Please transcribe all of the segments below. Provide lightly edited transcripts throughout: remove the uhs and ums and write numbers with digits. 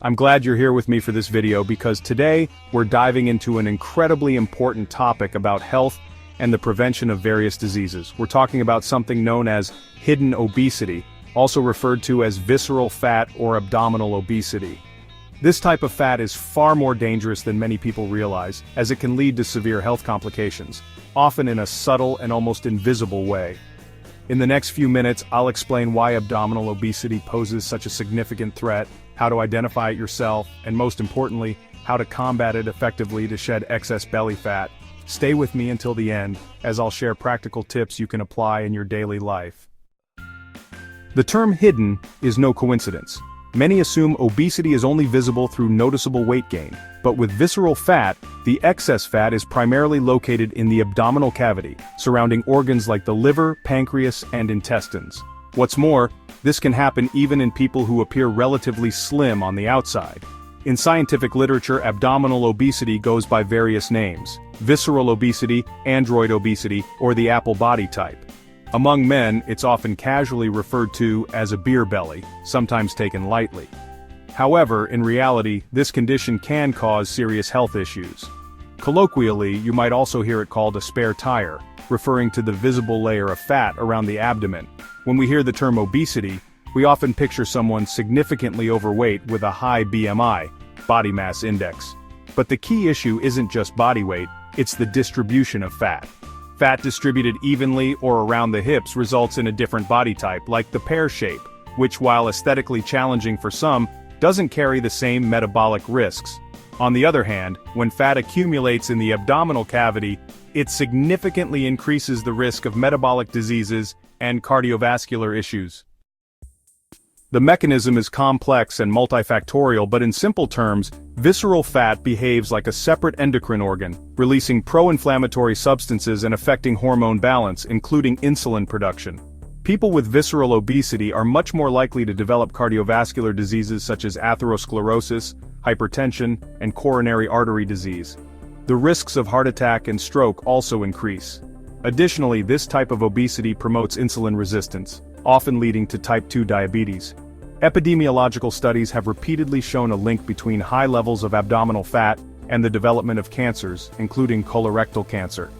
I'm glad you're here with me for this video because today we're diving into an incredibly important topic about health and the prevention of various diseases. We're talking about something known as hidden obesity, also referred to as visceral fat or abdominal obesity. This type of fat is far more dangerous than many people realize, as it can lead to severe health complications, often in a subtle and almost invisible way. In the next few minutes, I'll explain why abdominal obesity poses such a significant threat, how to identify it yourself, and most importantly, how to combat it effectively to shed excess belly fat. Stay with me until the end, as I'll share practical tips you can apply in your daily life. The term hidden is no coincidence. Many assume obesity is only visible through noticeable weight gain, but with visceral fat, the excess fat is primarily located in the abdominal cavity, surrounding organs like the liver, pancreas, and intestines. What's more, this can happen even in people who appear relatively slim on the outside. In scientific literature, abdominal obesity goes by various names: visceral obesity, android obesity, or the apple body type. Among men, it's often casually referred to as a beer belly, sometimes taken lightly. However, in reality, this condition can cause serious health issues. Colloquially, you might also hear it called a spare tire, referring to the visible layer of fat around the abdomen. When we hear the term obesity, we often picture someone significantly overweight with a high BMI, body mass index. But the key issue isn't just body weight, it's the distribution of fat. Fat distributed evenly or around the hips results in a different body type, like the pear shape, which, while aesthetically challenging for some, doesn't carry the same metabolic risks. On the other hand, when fat accumulates in the abdominal cavity, it significantly increases the risk of metabolic diseases and cardiovascular issues. The mechanism is complex and multifactorial, but in simple terms, visceral fat behaves like a separate endocrine organ, releasing pro-inflammatory substances and affecting hormone balance, including insulin production. People with visceral obesity are much more likely to develop cardiovascular diseases such as atherosclerosis, hypertension, and coronary artery disease. The risks of heart attack and stroke also increase. Additionally, this type of obesity promotes insulin resistance, often leading to type 2 diabetes. Epidemiological studies have repeatedly shown a link between high levels of abdominal fat and the development of cancers, including colorectal cancer.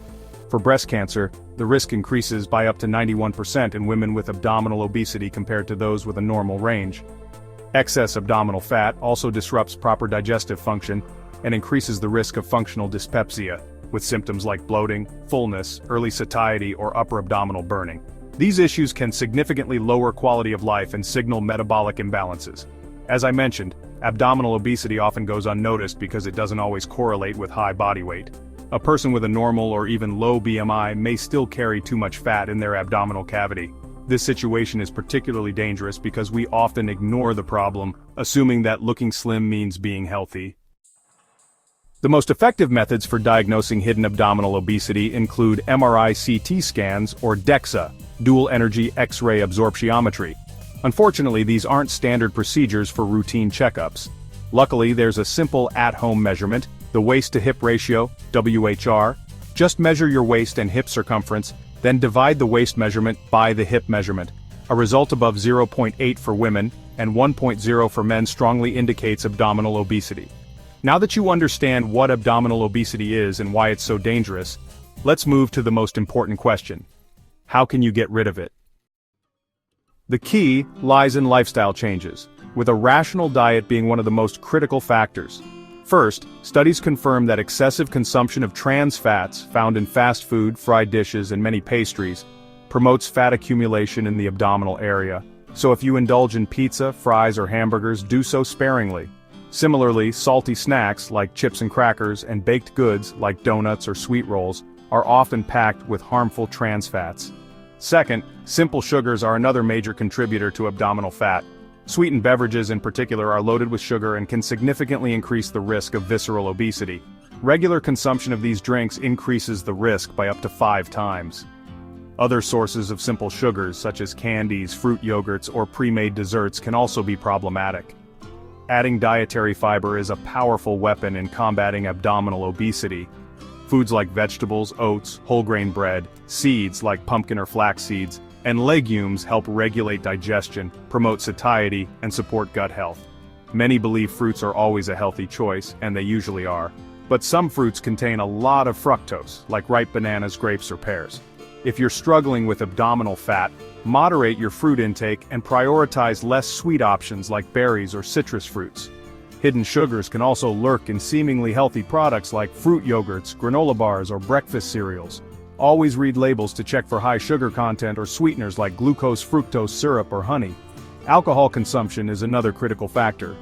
For breast cancer, the risk increases by up to 91% in women with abdominal obesity compared to those with a normal range. Excess abdominal fat also disrupts proper digestive function and increases the risk of functional dyspepsia, with symptoms like bloating, fullness, early satiety, or upper abdominal burning. These issues can significantly lower quality of life and signal metabolic imbalances. As I mentioned, abdominal obesity often goes unnoticed because it doesn't always correlate with high body weight. A person with a normal or even low BMI may still carry too much fat in their abdominal cavity. This situation is particularly dangerous because we often ignore the problem, assuming that looking slim means being healthy. The most effective methods for diagnosing hidden abdominal obesity include MRI-CT scans or DEXA, dual energy X-ray absorptiometry. Unfortunately, these aren't standard procedures for routine checkups. Luckily, there's a simple at-home measurement, the waist-to-hip ratio, WHR. Just measure your waist and hip circumference, then divide the waist measurement by the hip measurement. A result above 0.8 for women and 1.0 for men strongly indicates abdominal obesity. Now that you understand what abdominal obesity is and why it's so dangerous, let's move to the most important question. How can you get rid of it? The key lies in lifestyle changes, with a rational diet being one of the most critical factors. First, studies confirm that excessive consumption of trans fats found in fast food, fried dishes, and many pastries promotes fat accumulation in the abdominal area. So if you indulge in pizza, fries, or hamburgers, do so sparingly. Similarly, salty snacks like chips and crackers and baked goods like donuts or sweet rolls are often packed with harmful trans fats. Second, simple sugars are another major contributor to abdominal fat. Sweetened beverages in particular are loaded with sugar and can significantly increase the risk of visceral obesity. Regular consumption of these drinks increases the risk by up to 5 times. Other sources of simple sugars such as candies, fruit yogurts, or pre-made desserts can also be problematic. Adding dietary fiber is a powerful weapon in combating abdominal obesity. Foods like vegetables, oats, whole grain bread, seeds like pumpkin or flax seeds, and legumes help regulate digestion, promote satiety, and support gut health. Many believe fruits are always a healthy choice, and they usually are. But some fruits contain a lot of fructose, like ripe bananas, grapes, or pears. If you're struggling with abdominal fat, moderate your fruit intake and prioritize less sweet options like berries or citrus fruits. Hidden sugars can also lurk in seemingly healthy products like fruit yogurts, granola bars, or breakfast cereals. Always read labels to check for high sugar content or sweeteners like glucose fructose syrup or honey. Alcohol consumption is another critical factor.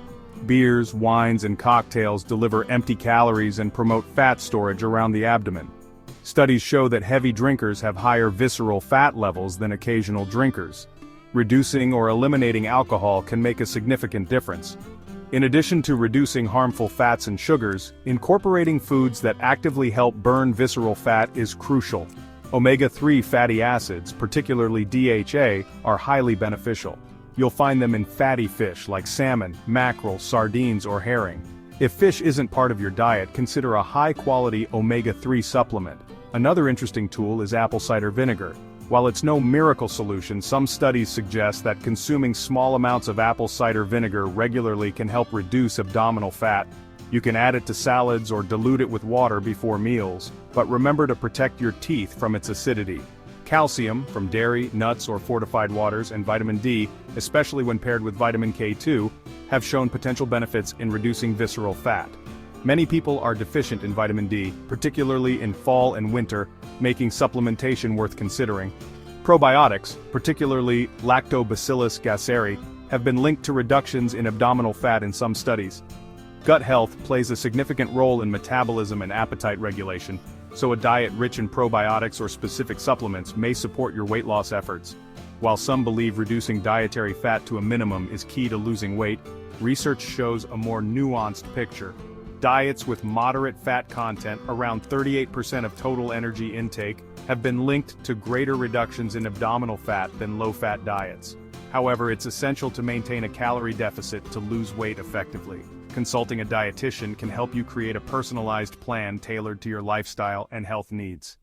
Beers, wines, and cocktails deliver empty calories and promote fat storage around the abdomen. Studies show that heavy drinkers have higher visceral fat levels than occasional drinkers. Reducing or eliminating alcohol can make a significant difference. In addition to reducing harmful fats and sugars, incorporating foods that actively help burn visceral fat is crucial. Omega-3 fatty acids, particularly DHA, are highly beneficial. You'll find them in fatty fish like salmon, mackerel, sardines, or herring. If fish isn't part of your diet, consider a high-quality omega-3 supplement. Another interesting tool is apple cider vinegar. While it's no miracle solution, some studies suggest that consuming small amounts of apple cider vinegar regularly can help reduce abdominal fat. You can add it to salads or dilute it with water before meals, but remember to protect your teeth from its acidity. Calcium, from dairy, nuts, or fortified waters, and vitamin D, especially when paired with vitamin K2, have shown potential benefits in reducing visceral fat. Many people are deficient in vitamin D, particularly in fall and winter, making supplementation worth considering. Probiotics, particularly Lactobacillus gasseri, have been linked to reductions in abdominal fat in some studies. Gut health plays a significant role in metabolism and appetite regulation, so a diet rich in probiotics or specific supplements may support your weight loss efforts. While some believe reducing dietary fat to a minimum is key to losing weight, research shows a more nuanced picture. Diets with moderate fat content, around 38% of total energy intake, have been linked to greater reductions in abdominal fat than low-fat diets. However, it's essential to maintain a calorie deficit to lose weight effectively. Consulting a dietitian can help you create a personalized plan tailored to your lifestyle and health needs.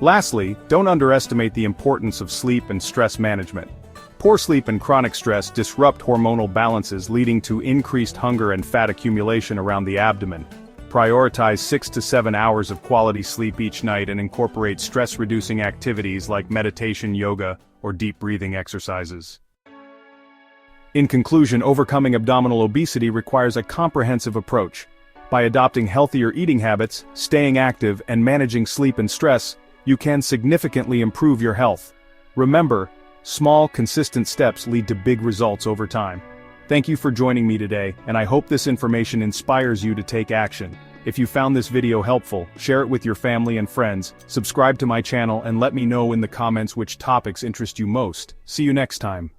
Lastly, don't underestimate the importance of sleep and stress management. Poor sleep and chronic stress disrupt hormonal balances, leading to increased hunger and fat accumulation around the abdomen. Prioritize 6 to 7 hours of quality sleep each night and incorporate stress-reducing activities like meditation, yoga, or deep breathing exercises. In conclusion, overcoming abdominal obesity requires a comprehensive approach. By adopting healthier eating habits, staying active, and managing sleep and stress, you can significantly improve your health. Remember, small, consistent steps lead to big results over time. Thank you for joining me today, and I hope this information inspires you to take action. If you found this video helpful, share it with your family and friends, subscribe to my channel, and let me know in the comments which topics interest you most. See you next time.